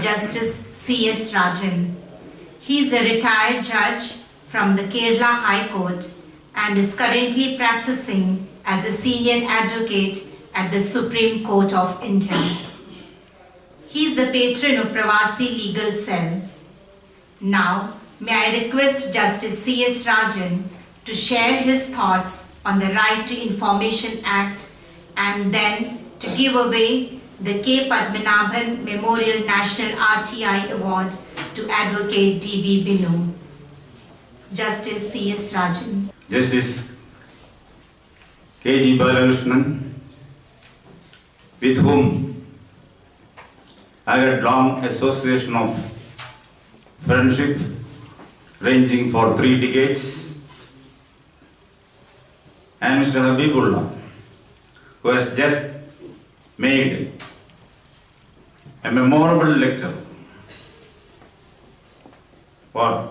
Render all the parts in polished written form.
Justice C.S. Rajan. He is a retired judge from the Kerala High Court and is currently practicing as a senior advocate at the Supreme Court of India. He is the patron of Pravasi legal cell. Now, may I request Justice C.S. Rajan to share his thoughts on the Right to Information Act and then to give away the K. Padmanabhan Memorial National RTI Award to Advocate D.B. Binu. Justice C.S. Rajan. Justice K.G. Balakrishnan, with whom I had long association of friendship ranging for 3 decades, and Mr. Habibullah, who has just made a memorable lecture for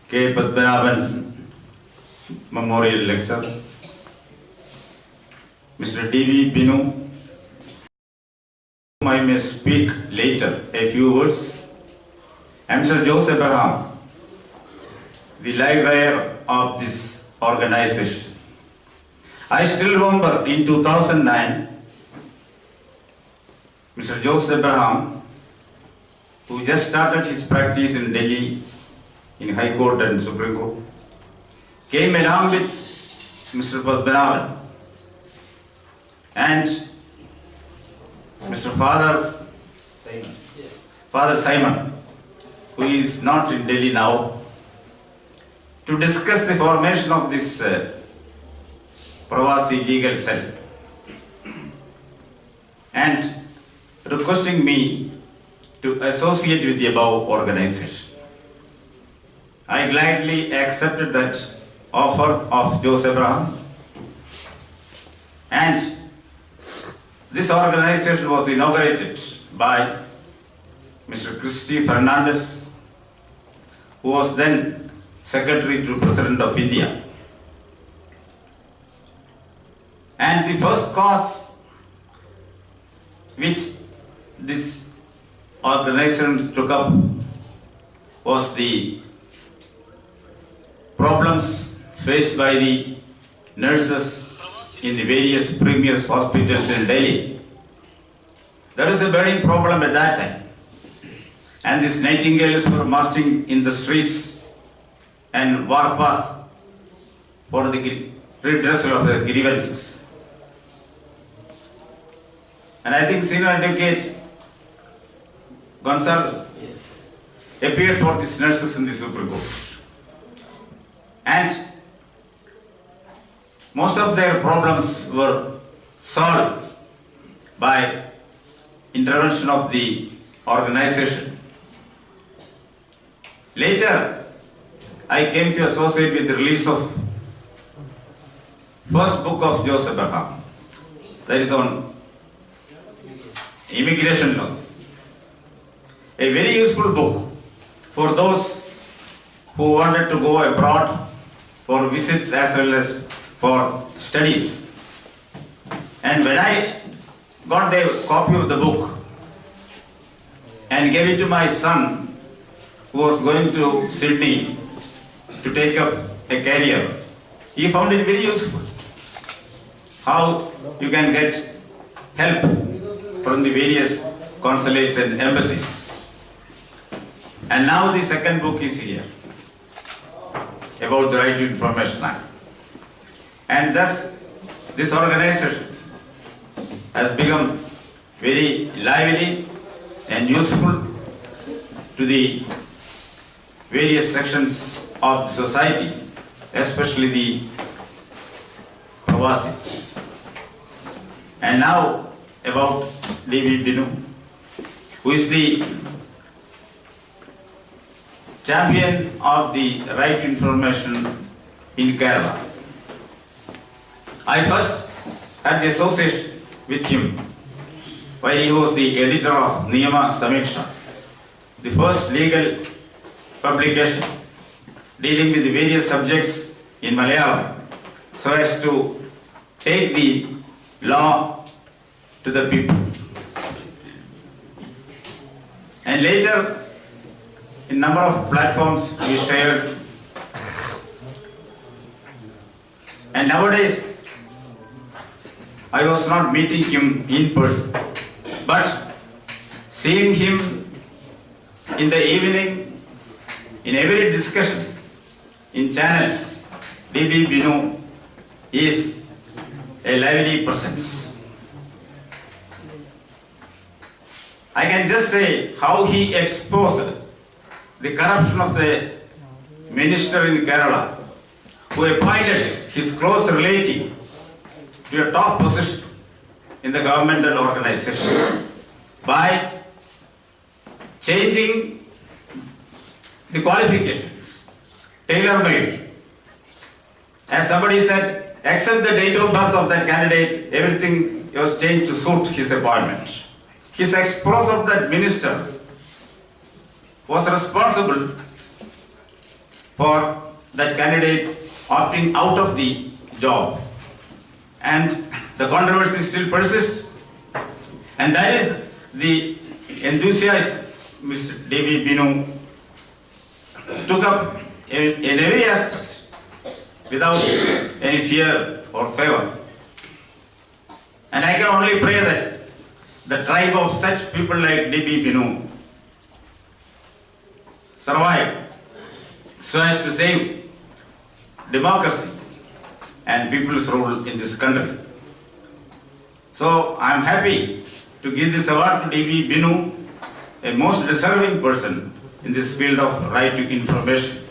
K. Padmanabhan Memorial Lecture. Mr. D.B. Binu, whom I may speak later a few words, and Mr. Joseph Abraham, the live wire of this organization. I still remember in 2009, Mr. Joseph Abraham, who just started his practice in Delhi, in High Court and Supreme Court, came along with Mr. Padmanabhan and Mr. Father Simon, who is not in Delhi now, to discuss the formation of this Pravasi legal cell and requesting me to associate with the above organization. I gladly accepted that offer of Joseph Abraham, and this organization was inaugurated by Mr. Christy Fernandez, who was then Secretary to President of India. And the first cause which this organization took up was the problems faced by the nurses in the various premier hospitals in Delhi. There is a burning problem at that time, and these nightingales were marching in the streets and warpath for the redressal of the grievances. And I think senior advocate Gonzalo appeared for these nurses in the Supreme Court. And most of their problems were solved by intervention of the organization. Later, I came to associate with the release of first book of Joseph Abraham, that is on immigration laws. A very useful book for those who wanted to go abroad for visits as well as for studies. And when I got the copy of the book and gave it to my son, who was going to Sydney to take up a career, he found it very useful. How you can get help from the various consulates and embassies. And now the second book is here about the Right to Information Act. And thus this organization has become very lively and useful to the various sections of the society, especially the Pravasis. And now about D.B. Binu, who is the champion of the right to information in Kerala. I first had the association with him while he was the editor of Niyama Samiksha, the first legal publication dealing with the various subjects in Malayalam, so as to take the law to the people. And And later, in number of platforms we shared. And nowadays, I was not meeting him in person, but seeing him in the evening, in every discussion, in channels, DB Binu is a lively presence. I can just say how he exposed the corruption of the minister in Kerala, who appointed his close relative to a top position in the governmental organization by changing the qualifications, tailor-made. As somebody said, except the date of birth of that candidate, everything was changed to suit his appointment. His expose of that minister was responsible for that candidate opting out of the job. And the controversy still persists. And that is the enthusiasm Mr. D.B. Binu took up in every aspect without any fear or favor. And I can only pray that the tribe of such people like D.B. Binu survive so as to save democracy and people's rule in this country. So I am happy to give this award to D.B. Binu, a most deserving person in this field of right to information.